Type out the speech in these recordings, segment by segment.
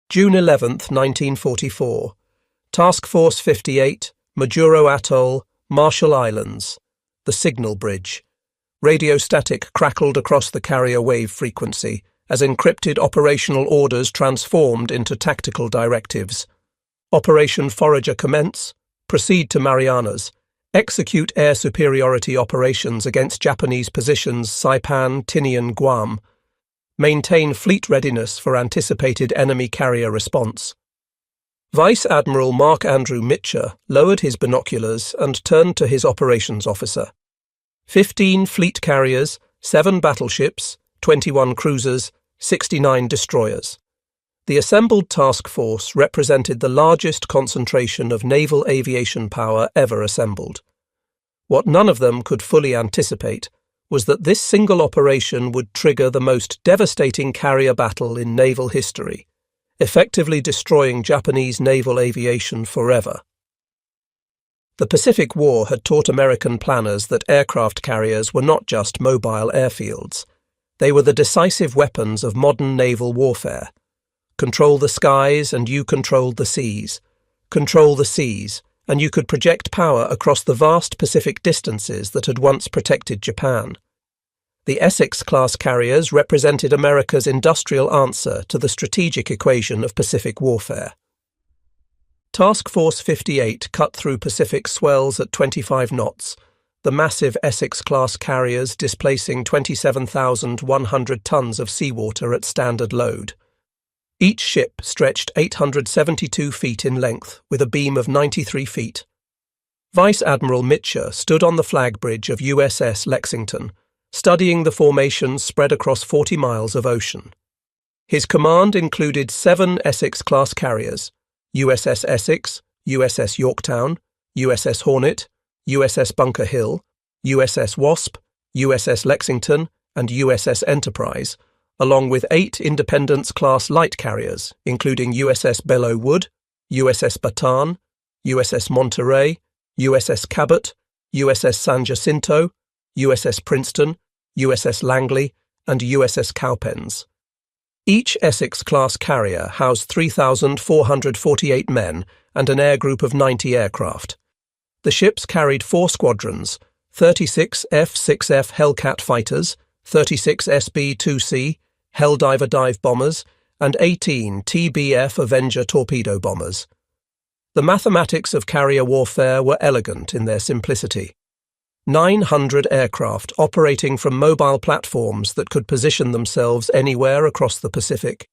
June 11, 1944. Task Force 58, Majuro Atoll, Marshall Islands. The signal bridge. Radio static crackled across the carrier wave frequency as encrypted operational orders transformed into tactical directives. Operation Forager commence. Proceed to Marianas. Execute air superiority operations against Japanese positions Saipan, Tinian, Guam. Maintain fleet readiness for anticipated enemy carrier response. Vice Admiral Marc Mitscher lowered his binoculars and turned to his operations officer. 15 fleet carriers, 7 battleships, 21 cruisers, 69 destroyers. The assembled task force represented the largest concentration of naval aviation power ever assembled. What none of them could fully anticipate was that this single operation would trigger the most devastating carrier battle in naval history, effectively destroying Japanese naval aviation forever. The Pacific War had taught American planners that aircraft carriers were not just mobile airfields. They were the decisive weapons of modern naval warfare. Control the skies and you controlled the seas. Control the seas and you could project power across the vast Pacific distances that had once protected Japan. The Essex-Class carriers represented America's industrial answer to the strategic equation of Pacific warfare. Task Force 58 cut through Pacific swells at 25 knots, the massive Essex-Class carriers displacing 27,100 tons of seawater at standard load. Each ship stretched 872 feet in length, with a beam of 93 feet. Vice Admiral Mitscher stood on the flag bridge of USS Lexington, studying the formations spread across 40 miles of ocean. His command included 7 Essex-Class carriers: USS Essex, USS Yorktown, USS Hornet, USS Bunker Hill, USS Wasp, USS Lexington, and USS Enterprise, along with 8 Independence-class light carriers, including USS Belleau Wood, USS Bataan, USS Monterey, USS Cabot, USS San Jacinto, USS Princeton, USS Langley, and USS Cowpens. Each Essex-class carrier housed 3,448 men and an air group of 90 aircraft. The ships carried 4 squadrons, 36 F6F Hellcat fighters, 36 SB-2C Helldiver dive bombers, and 18 TBF Avenger torpedo bombers. The mathematics of carrier warfare were elegant in their simplicity. 900 aircraft operating from mobile platforms that could position themselves anywhere across the Pacific.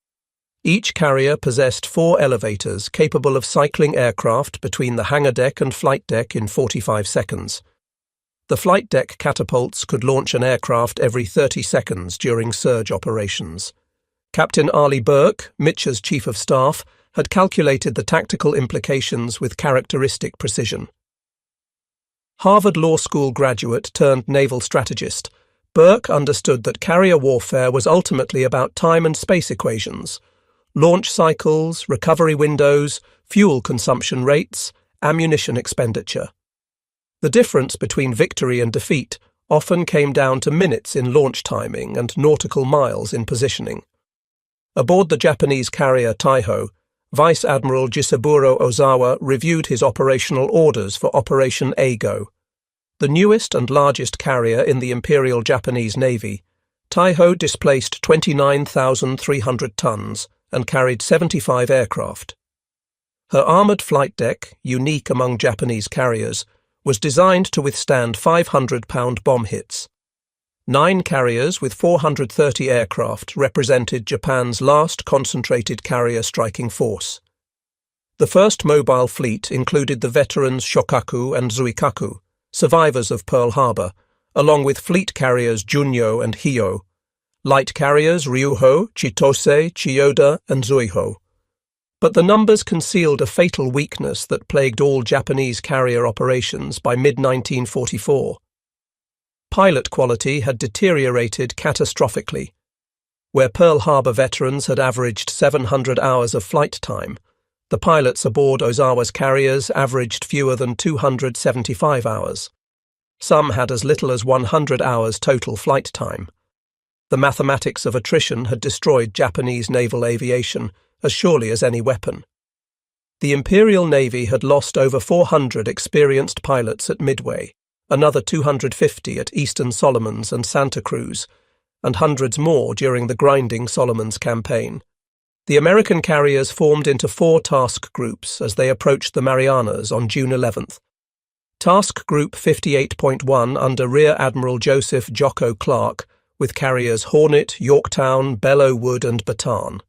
Each carrier possessed 4 elevators capable of cycling aircraft between the hangar deck and flight deck in 45 seconds. The flight deck catapults could launch an aircraft every 30 seconds during surge operations. Captain Arleigh Burke, Mitscher's Chief of Staff, had calculated the tactical implications with characteristic precision. Harvard Law School graduate turned naval strategist, Burke understood that carrier warfare was ultimately about time and space equations: launch cycles, recovery windows, fuel consumption rates, ammunition expenditure. The difference between victory and defeat often came down to minutes in launch timing and nautical miles in positioning. Aboard the Japanese carrier Taiho, Vice Admiral Jisaburo Ozawa reviewed his operational orders for Operation Eigo. The newest and largest carrier in the Imperial Japanese Navy, Taiho displaced 29,300 tons and carried 75 aircraft. Her armoured flight deck, unique among Japanese carriers, was designed to withstand 500-pound bomb hits. 9 carriers with 430 aircraft represented Japan's last concentrated carrier striking force. The first mobile fleet included the veterans Shokaku and Zuikaku, survivors of Pearl Harbor, along with fleet carriers Junyo and Hyo, light carriers Ryuho, Chitose, Chiyoda, and Zuiho. But the numbers concealed a fatal weakness that plagued all Japanese carrier operations by mid-1944. Pilot quality had deteriorated catastrophically. Where Pearl Harbor veterans had averaged 700 hours of flight time, the pilots aboard Ozawa's carriers averaged fewer than 275 hours. Some had as little as 100 hours total flight time. The mathematics of attrition had destroyed Japanese naval aviation, as surely as any weapon. The Imperial Navy had lost over 400 experienced pilots at Midway, another 250 at Eastern Solomons and Santa Cruz, and hundreds more during the grinding Solomons campaign. The American carriers formed into 4 task groups as they approached the Marianas on June 11th. Task Group 58.1 under Rear Admiral Joseph Jocko Clark, with carriers Hornet, Yorktown, Belleau-Wood and Bataan.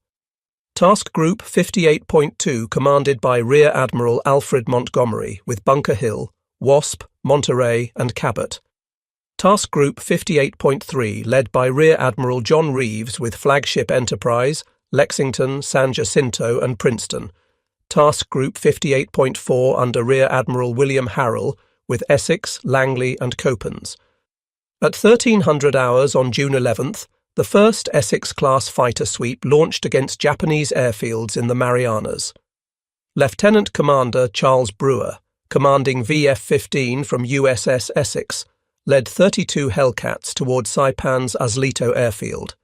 Task Group 58.2 commanded by Rear Admiral Alfred Montgomery, with Bunker Hill, Wasp, Monterey and Cabot. Task Group 58.3 led by Rear Admiral John Reeves, with Flagship Enterprise, Lexington, San Jacinto and Princeton. Task Group 58.4 under Rear Admiral William Harrell, with Essex, Langley and Copens. At 1300 hours on June 11th, the first Essex-Class fighter sweep launched against Japanese airfields in the Marianas. Lieutenant Commander Charles Brewer, commanding VF-15 from USS Essex, led 32 Hellcats toward Saipan's Aslito airfield.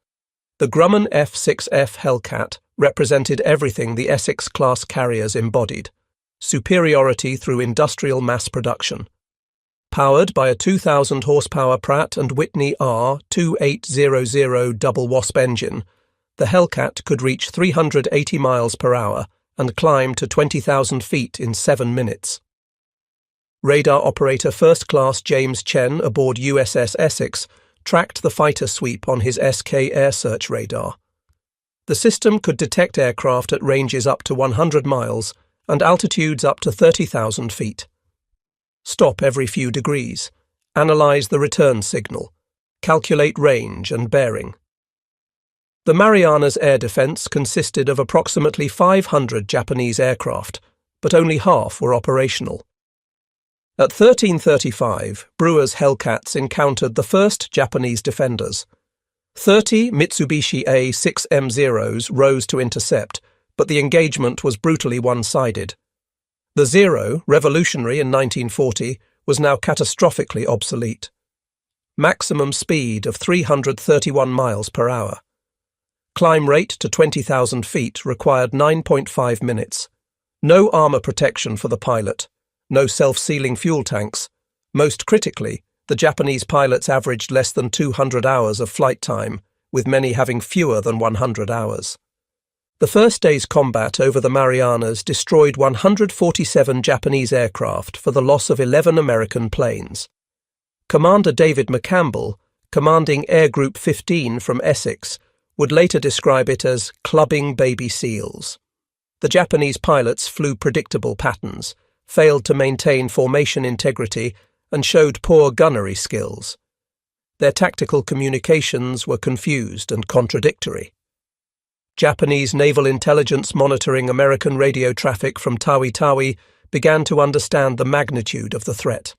The Grumman F6F Hellcat represented everything the Essex-class carriers embodied: superiority through industrial mass production. Powered by a 2,000 horsepower Pratt & Whitney R2800 double Wasp engine, the Hellcat could reach 380 miles per hour and climb to 20,000 feet in 7 minutes. Radar operator First Class James Chen aboard USS Essex tracked the fighter sweep on his SK air search radar. The system could detect aircraft at ranges up to 100 miles and altitudes up to 30,000 feet. Stop every few degrees, analyze the return signal, calculate range and bearing. The Marianas air defense consisted of approximately 500 Japanese aircraft, but only half were operational. At 1335, Brewer's Hellcats encountered the first Japanese defenders. 30 Mitsubishi A6M0s rose to intercept, but the engagement was brutally one-sided. The Zero, revolutionary in 1940, was now catastrophically obsolete. Maximum speed of 331 miles per hour. Climb rate to 20,000 feet required 9.5 minutes. No armor protection for the pilot. No self-sealing fuel tanks. Most critically, the Japanese pilots averaged less than 200 hours of flight time, with many having fewer than 100 hours. The first day's combat over the Marianas destroyed 147 Japanese aircraft for the loss of 11 American planes. Commander David McCampbell, commanding Air Group 15 from Essex, would later describe it as clubbing baby seals. The Japanese pilots flew predictable patterns, failed to maintain formation integrity, and showed poor gunnery skills. Their tactical communications were confused and contradictory. Japanese naval intelligence monitoring American radio traffic from Tawi-Tawi began to understand the magnitude of the threat.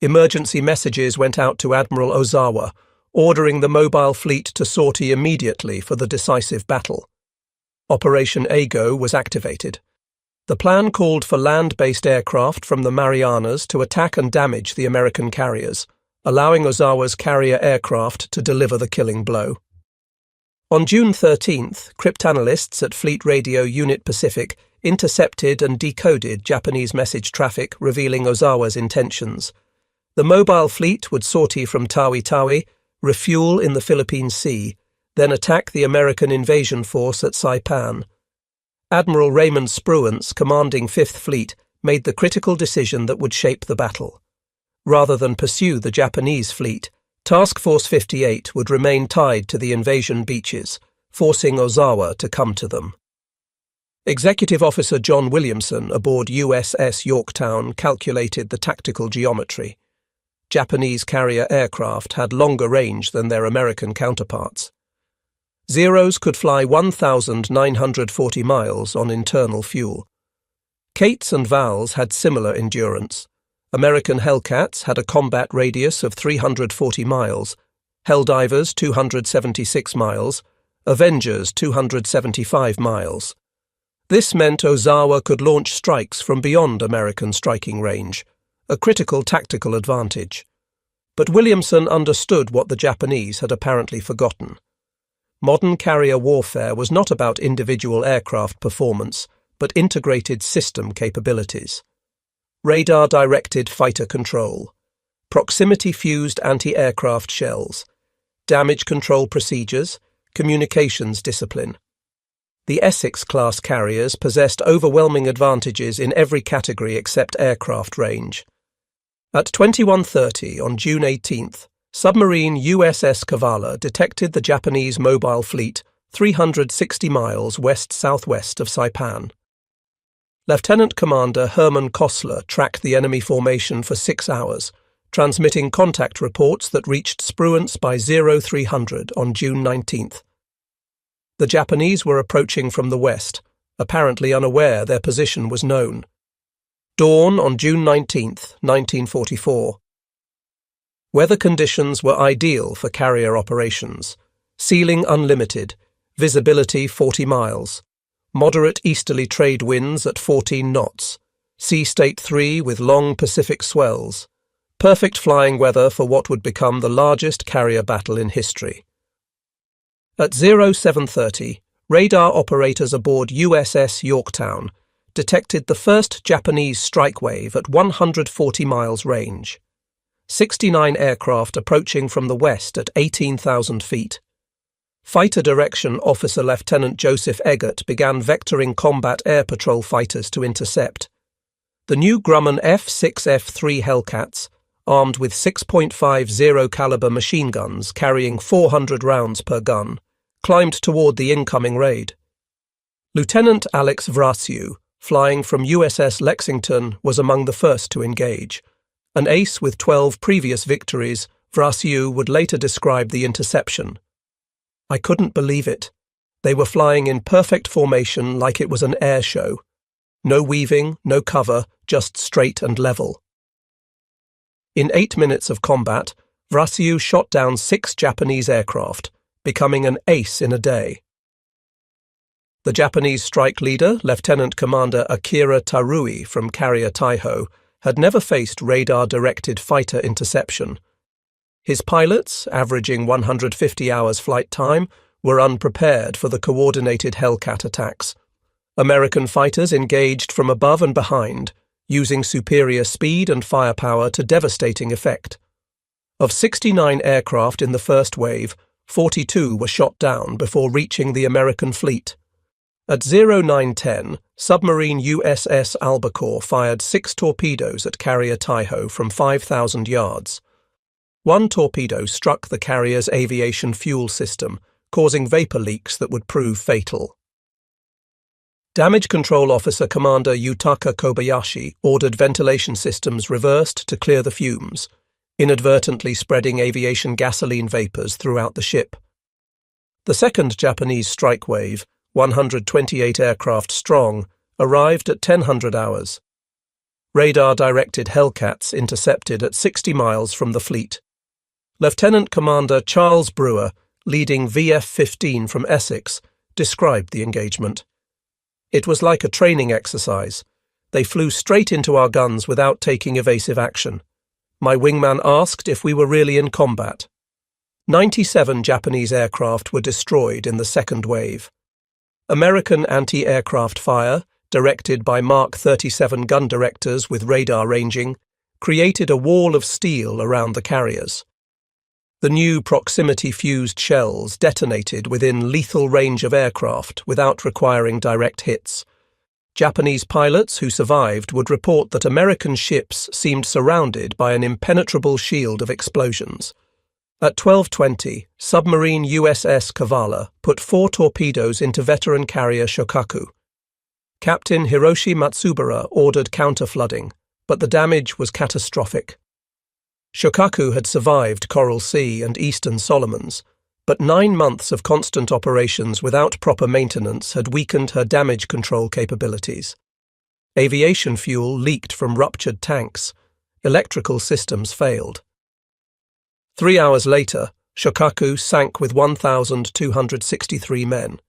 Emergency messages went out to Admiral Ozawa, ordering the mobile fleet to sortie immediately for the decisive battle. Operation Ago was activated. The plan called for land-based aircraft from the Marianas to attack and damage the American carriers, allowing Ozawa's carrier aircraft to deliver the killing blow. On June 13th, cryptanalysts at Fleet Radio Unit Pacific intercepted and decoded Japanese message traffic revealing Ozawa's intentions. The mobile fleet would sortie from Tawi-Tawi, refuel in the Philippine Sea, then attack the American invasion force at Saipan. Admiral Raymond Spruance, commanding 5th Fleet, made the critical decision that would shape the battle. Rather than pursue the Japanese fleet, Task Force 58 would remain tied to the invasion beaches, forcing Ozawa to come to them. Executive Officer John Williamson aboard USS Yorktown calculated the tactical geometry. Japanese carrier aircraft had longer range than their American counterparts. Zeros could fly 1,940 miles on internal fuel. Kates and Vals had similar endurance. American Hellcats had a combat radius of 340 miles, Helldivers 276 miles, Avengers 275 miles. This meant Ozawa could launch strikes from beyond American striking range, a critical tactical advantage. But Williamson understood what the Japanese had apparently forgotten. modern carrier warfare was not about individual aircraft performance, but integrated system capabilities. Radar-directed fighter control, proximity-fused anti-aircraft shells, damage control procedures, communications discipline. The Essex-Class carriers possessed overwhelming advantages in every category except aircraft range. At 21:30 on June 18th, submarine USS Kavala detected the Japanese mobile fleet 360 miles west-southwest of Saipan. Lieutenant Commander Herman Kostler tracked the enemy formation for 6 hours, transmitting contact reports that reached Spruance by 0300 on June 19th. The Japanese were approaching from the west, apparently unaware their position was known. Dawn on June 19th, 1944. Weather conditions were ideal for carrier operations. Ceiling unlimited, visibility 40 miles. Moderate easterly trade winds at 14 knots. Sea state 3 with long Pacific swells. Perfect flying weather for what would become the largest carrier battle in history. At 0730, radar operators aboard USS Yorktown detected the first Japanese strike wave at 140 miles range. 69 aircraft approaching from the west at 18,000 feet. Fighter Direction Officer Lieutenant Joseph Eggert began vectoring combat air patrol fighters to intercept. The new Grumman F6F Hellcats, armed with 6.50 caliber machine guns carrying 400 rounds per gun, climbed toward the incoming raid. Lieutenant Alex Vrasiu, flying from USS Lexington, was among the first to engage. An ace with 12 previous victories, Vrasiu would later describe the interception. I couldn't believe it. They were flying in perfect formation like it was an air show. No weaving, no cover, just straight and level. In 8 minutes of combat, Vrasiu shot down 6 Japanese aircraft, becoming an ace in a day. The Japanese strike leader, Lieutenant Commander Akira Tarui from carrier Taiho, had never faced radar-directed fighter interception. His pilots, averaging 150 hours flight time, were unprepared for the coordinated Hellcat attacks. American fighters engaged from above and behind, using superior speed and firepower to devastating effect. Of 69 aircraft in the first wave, 42 were shot down before reaching the American fleet. At 0910, submarine USS Albacore fired 6 torpedoes at carrier Taiho from 5,000 yards. One torpedo struck the carrier's aviation fuel system, causing vapor leaks that would prove fatal. Damage Control Officer Commander Yutaka Kobayashi ordered ventilation systems reversed to clear the fumes, inadvertently spreading aviation gasoline vapors throughout the ship. The second Japanese strike wave, 128 aircraft strong, arrived at 1000 hours. Radar-directed Hellcats intercepted at 60 miles from the fleet. Lieutenant Commander Charles Brewer, leading VF-15 from Essex, described the engagement. It was like a training exercise. They flew straight into our guns without taking evasive action. My wingman asked if we were really in combat. 97 Japanese aircraft were destroyed in the second wave. American anti-aircraft fire, directed by Mark 37 gun directors with radar ranging, created a wall of steel around the carriers. The new proximity-fused shells detonated within lethal range of aircraft without requiring direct hits. Japanese pilots who survived would report that American ships seemed surrounded by an impenetrable shield of explosions. At 12:20, submarine USS Kavala put 4 torpedoes into veteran carrier Shokaku. Captain Hiroshi Matsubara ordered counter-flooding, but the damage was catastrophic. Shokaku had survived Coral Sea and Eastern Solomons, but 9 months of constant operations without proper maintenance had weakened her damage control capabilities. Aviation fuel leaked from ruptured tanks. Electrical systems failed. 3 hours later, Shokaku sank with 1,263 men.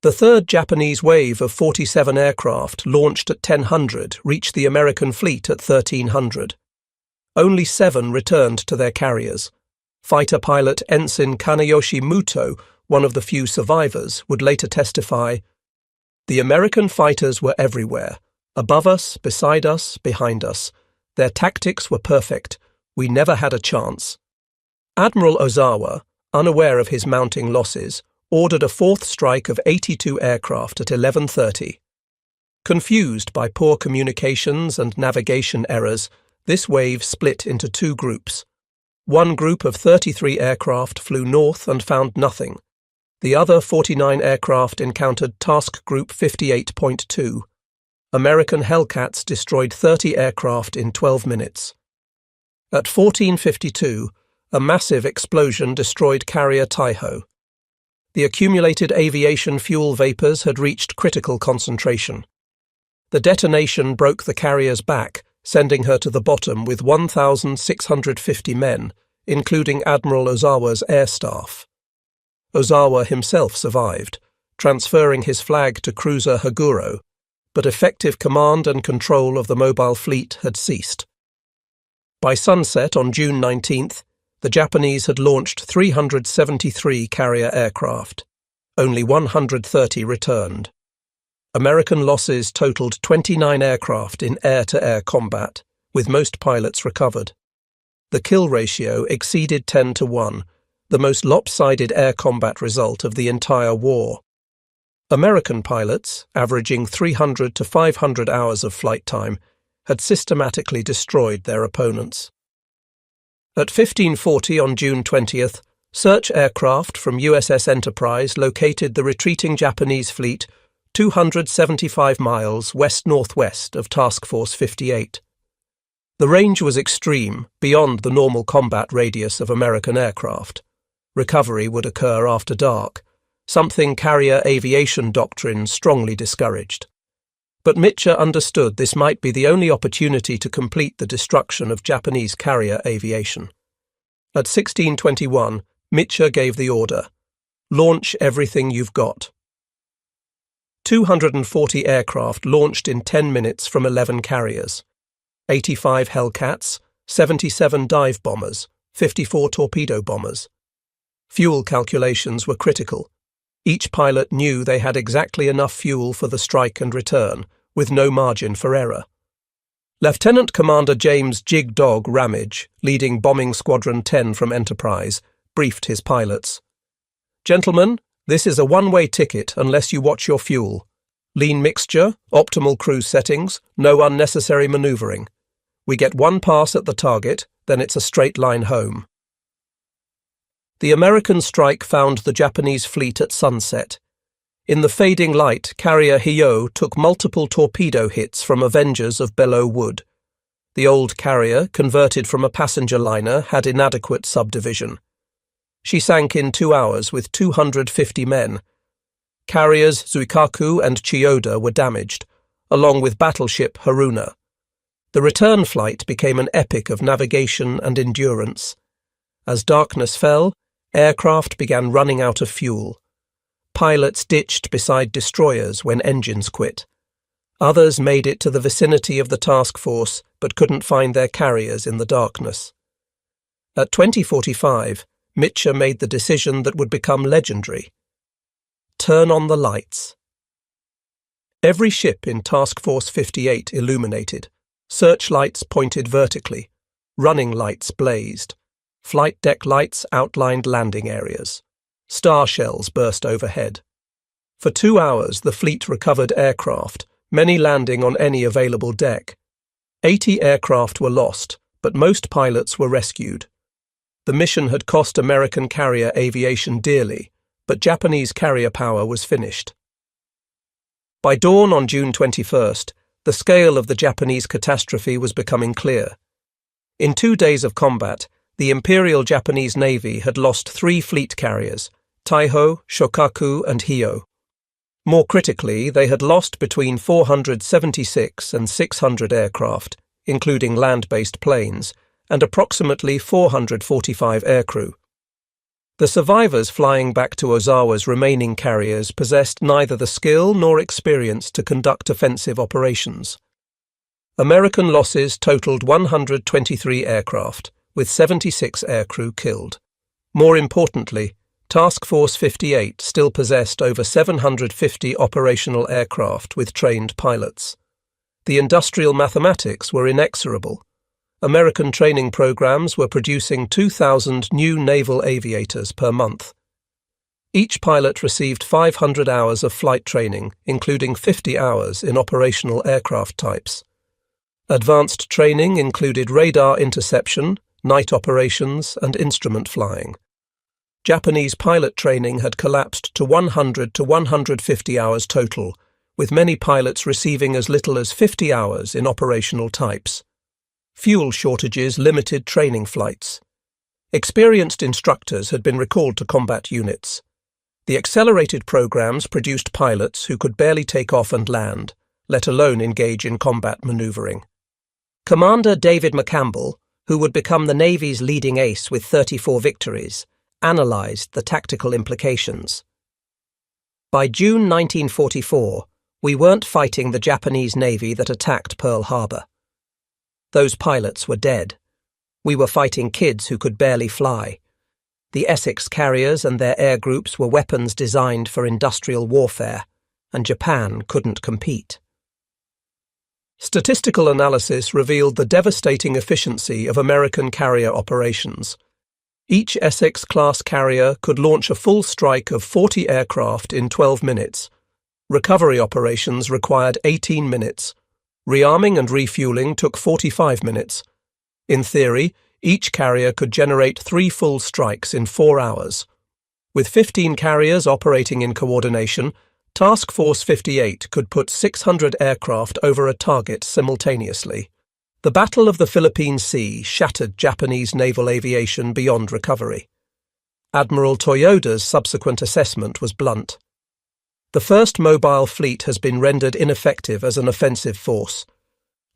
The third Japanese wave of 47 aircraft launched at 1000 reached the American fleet at 1300. Only 7 returned to their carriers. Fighter pilot Ensign Kanayoshi Muto one of the few survivors, would later testify, "The American fighters were everywhere, above us, beside us, behind us. Their tactics were perfect. We never had a chance." Admiral Ozawa, unaware of his mounting losses, ordered a fourth strike of 82 aircraft at 11:30. Confused by poor communications and navigation errors, this wave split into two groups. One group of 33 aircraft flew north and found nothing. The other 49 aircraft encountered Task Group 58.2. American Hellcats destroyed 30 aircraft in 12 minutes. At 14:52, a massive explosion destroyed carrier Taiho. The accumulated aviation fuel vapors had reached critical concentration. The detonation broke the carrier's back, sending her to the bottom with 1,650 men, including Admiral Ozawa's air staff. Ozawa himself survived, transferring his flag to cruiser Haguro, but effective command and control of the mobile fleet had ceased. By sunset on June 19th, the Japanese had launched 373 carrier aircraft. Only 130 returned. American losses totaled 29 aircraft in air-to-air combat, with most pilots recovered. The kill ratio exceeded 10-1, the most lopsided air combat result of the entire war. American pilots, averaging 300 to 500 hours of flight time, had systematically destroyed their opponents. At 15:40 on June 20th, search aircraft from USS Enterprise located the retreating Japanese fleet 275 miles west-northwest of Task Force 58. The range was extreme, beyond the normal combat radius of American aircraft. Recovery would occur after dark, something carrier aviation doctrine strongly discouraged. But Mitscher understood this might be the only opportunity to complete the destruction of Japanese carrier aviation. At 16:21, Mitscher gave the order, "Launch everything you've got." 240 aircraft launched in 10 minutes from 11 carriers. 85 Hellcats, 77 dive bombers, 54 torpedo bombers. Fuel calculations were critical. Each pilot knew they had exactly enough fuel for the strike and return, with no margin for error. Lieutenant Commander James Jig Dog Ramage, leading Bombing Squadron 10 from Enterprise, briefed his pilots. "Gentlemen, this is a one-way ticket unless you watch your fuel. Lean mixture, optimal cruise settings, no unnecessary manoeuvring. We get one pass at the target, then it's a straight line home." The American strike found the Japanese fleet at sunset. In the fading light, carrier Hyo took multiple torpedo hits from Avengers of Belleau Wood. The old carrier, converted from a passenger liner, had inadequate subdivision. She sank in 2 hours with 250 men. Carriers Zuikaku and Chiyoda were damaged, along with battleship Haruna. The return flight became an epic of navigation and endurance. As darkness fell, aircraft began running out of fuel. Pilots ditched beside destroyers when engines quit. Others made it to the vicinity of the task force but couldn't find their carriers in the darkness. At 20:45, Mitscher made the decision that would become legendary. Turn on the lights. Every ship in Task Force 58 illuminated. Searchlights pointed vertically. Running lights blazed. Flight deck lights outlined landing areas. Star shells burst overhead. For 2 hours, the fleet recovered aircraft, many landing on any available deck. 80 aircraft were lost, but most pilots were rescued. The mission had cost American carrier aviation dearly, but Japanese carrier power was finished. By dawn on June 21st, the scale of the Japanese catastrophe was becoming clear. In 2 days of combat, the Imperial Japanese Navy had lost 3 fleet carriers, Taiho, Shokaku, and Hyo. More critically, they had lost between 476 and 600 aircraft, including land-based planes, and approximately 445 aircrew. The survivors flying back to Ozawa's remaining carriers possessed neither the skill nor experience to conduct offensive operations. American losses totaled 123 aircraft, with 76 aircrew killed. More importantly, Task Force 58 still possessed over 750 operational aircraft with trained pilots. The industrial mathematics were inexorable. American training programs were producing 2,000 new naval aviators per month. Each pilot received 500 hours of flight training, including 50 hours in operational aircraft types. Advanced training included radar interception, night operations, and instrument flying. Japanese pilot training had collapsed to 100 to 150 hours total, with many pilots receiving as little as 50 hours in operational types. Fuel shortages limited training flights. Experienced instructors had been recalled to combat units. The accelerated programs produced pilots who could barely take off and land, let alone engage in combat maneuvering. Commander David McCampbell, who would become the Navy's leading ace with 34 victories, analysed the tactical implications. By June 1944, we weren't fighting the Japanese Navy that attacked Pearl Harbor. Those pilots were dead. We were fighting kids who could barely fly. The Essex carriers and their air groups were weapons designed for industrial warfare, and Japan couldn't compete. Statistical analysis revealed the devastating efficiency of American carrier operations. Each Essex-Class carrier could launch a full strike of 40 aircraft in 12 minutes. Recovery operations required 18 minutes. Rearming and refueling took 45 minutes. In theory, each carrier could generate 3 full strikes in 4 hours. With 15 carriers operating in coordination, Task Force 58 could put 600 aircraft over a target simultaneously. The Battle of the Philippine Sea shattered Japanese naval aviation beyond recovery. Admiral Toyoda's subsequent assessment was blunt. The first mobile fleet has been rendered ineffective as an offensive force.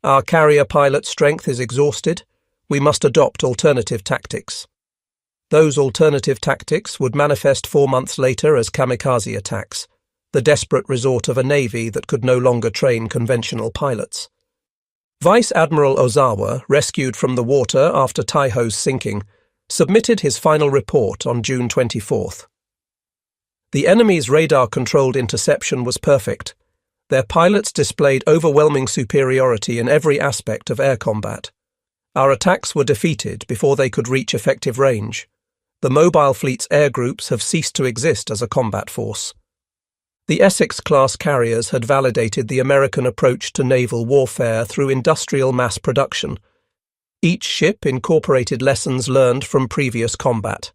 Our carrier pilot strength is exhausted. We must adopt alternative tactics. Those alternative tactics would manifest 4 months later as kamikaze attacks, the desperate resort of a navy that could no longer train conventional pilots. Vice Admiral Ozawa, rescued from the water after Taiho's sinking, submitted his final report on June 24th. The enemy's radar-controlled interception was perfect. Their pilots displayed overwhelming superiority in every aspect of air combat. Our attacks were defeated before they could reach effective range. The mobile fleet's air groups have ceased to exist as a combat force. The Essex-Class carriers had validated the American approach to naval warfare through industrial mass production. Each ship incorporated lessons learned from previous combat.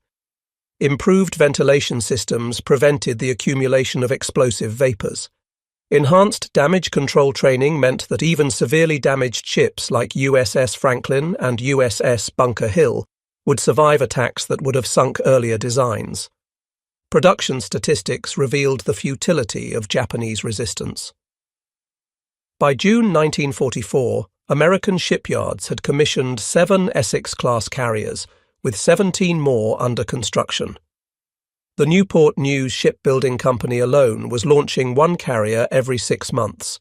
Improved ventilation systems prevented the accumulation of explosive vapors. Enhanced damage control training meant that even severely damaged ships like USS Franklin and USS Bunker Hill would survive attacks that would have sunk earlier designs. Production statistics revealed the futility of Japanese resistance. By June 1944, American shipyards had commissioned 7 Essex-Class carriers, with 17 more under construction. The Newport News Shipbuilding Company alone was launching 1 carrier every 6 months.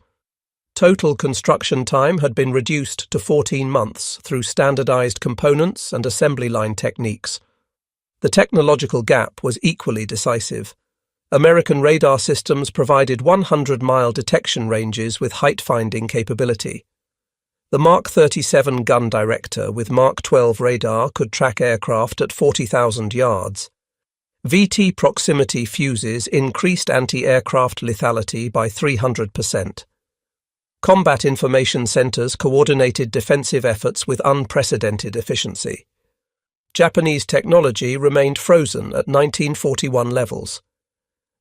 Total construction time had been reduced to 14 months through standardized components and assembly line techniques. The technological gap was equally decisive. American radar systems provided 100-mile detection ranges with height-finding capability. The Mark 37 gun director with Mark 12 radar could track aircraft at 40,000 yards. VT proximity fuses increased anti-aircraft lethality by 300%. Combat information centers coordinated defensive efforts with unprecedented efficiency. Japanese technology remained frozen at 1941 levels.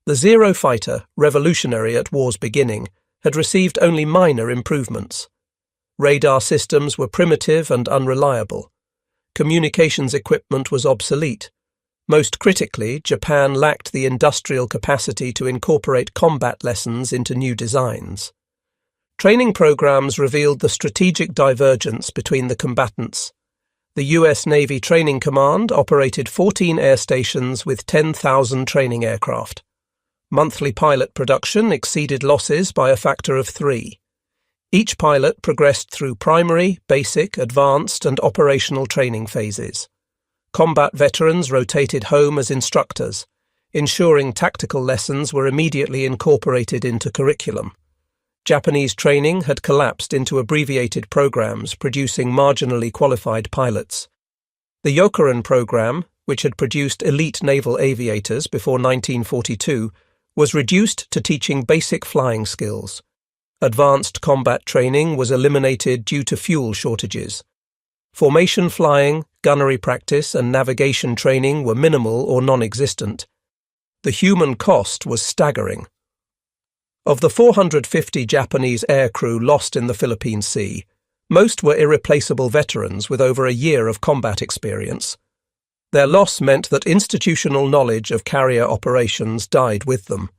The Zero fighter, revolutionary at war's beginning, had received only minor improvements. Radar systems were primitive and unreliable. Communications equipment was obsolete. Most critically, Japan lacked the industrial capacity to incorporate combat lessons into new designs. Training programs revealed the strategic divergence between the combatants. The U.S. Navy Training Command operated 14 air stations with 10,000 training aircraft. Monthly pilot production exceeded losses by a factor of 3. Each pilot progressed through primary, basic, advanced, and operational training phases. Combat veterans rotated home as instructors. ensuring tactical lessons were immediately incorporated into curriculum. Japanese training had collapsed into abbreviated programs producing marginally qualified pilots. The Yokoren program, which had produced elite naval aviators before 1942, was reduced to teaching basic flying skills. Advanced combat training was eliminated due to fuel shortages. Formation flying, gunnery practice, and navigation training were minimal or non-existent. The human cost was staggering. Of the 450 Japanese aircrew lost in the Philippine Sea, most were irreplaceable veterans with over a year of combat experience. Their loss meant that institutional knowledge of carrier operations died with them.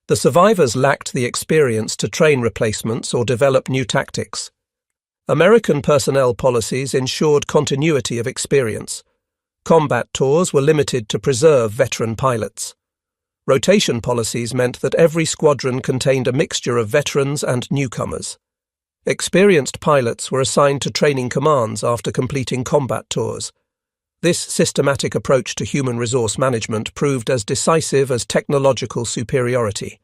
The survivors lacked the experience to train replacements or develop new tactics. American personnel policies ensured continuity of experience. Combat tours were limited to preserve veteran pilots. Rotation policies meant that every squadron contained a mixture of veterans and newcomers. Experienced pilots were assigned to training commands after completing combat tours. This systematic approach to human resource management proved as decisive as technological superiority.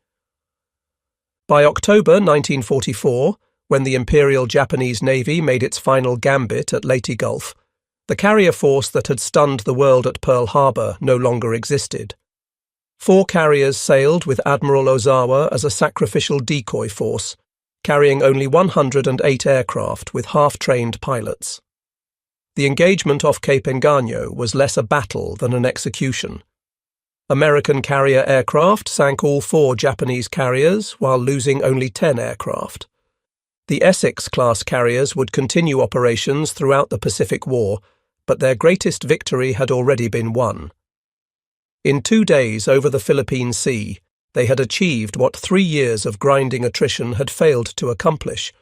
By October 1944, when the Imperial Japanese Navy made its final gambit at Leyte Gulf, the carrier force that had stunned the world at Pearl Harbor no longer existed. 4 carriers sailed with Admiral Ozawa as a sacrificial decoy force, carrying only 108 aircraft with half-trained pilots. The engagement off Cape Engano was less a battle than an execution. American carrier aircraft sank all 4 Japanese carriers while losing only 10 aircraft. The Essex-Class carriers would continue operations throughout the Pacific War, but their greatest victory had already been won. In 2 days over the Philippine Sea, they had achieved what 3 years of grinding attrition had failed to accomplish: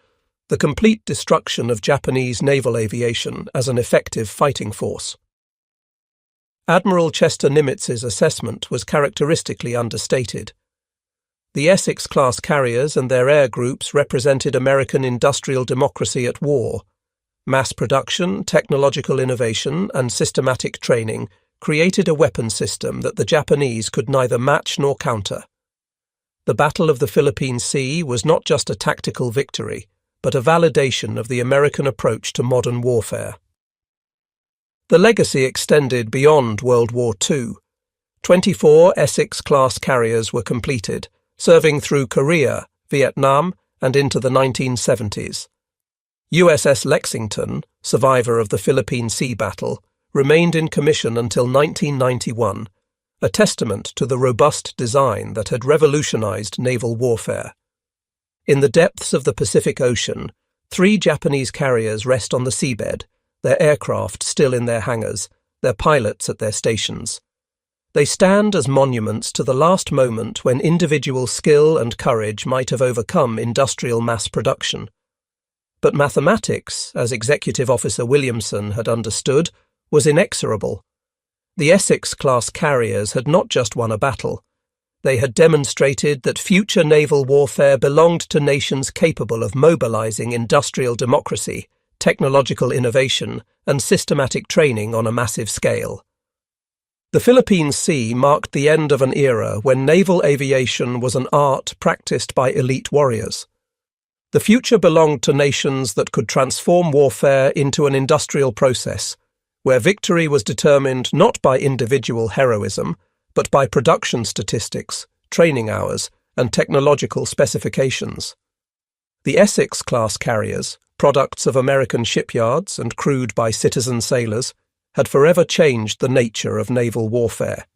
the complete destruction of Japanese naval aviation as an effective fighting force. Admiral Chester Nimitz's assessment was characteristically understated. The Essex-class carriers and their air groups represented American industrial democracy at war. Mass production, technological innovation, and systematic training created a weapon system that the Japanese could neither match nor counter. The Battle of the Philippine Sea was not just a tactical victory, but a validation of the American approach to modern warfare. The legacy extended beyond World War II. 24 Essex-class carriers were completed, serving through Korea, Vietnam, and into the 1970s. USS Lexington, survivor of the Philippine Sea battle, remained in commission until 1991, a testament to the robust design that had revolutionized naval warfare. In the depths of the Pacific Ocean, 3 Japanese carriers rest on the seabed, their aircraft still in their hangars, their pilots at their stations. They stand as monuments to the last moment when individual skill and courage might have overcome industrial mass production. But mathematics, as Executive Officer Williamson had understood, was inexorable. The Essex-class carriers had not just won a battle. They had demonstrated that future naval warfare belonged to nations capable of mobilizing industrial democracy, technological innovation, and systematic training on a massive scale. The Philippine Sea marked the end of an era when naval aviation was an art practiced by elite warriors. The future belonged to nations that could transform warfare into an industrial process, where victory was determined not by individual heroism, but by production statistics, training hours, and technological specifications. The Essex-class carriers, products of American shipyards and crewed by citizen sailors, had forever changed the nature of naval warfare.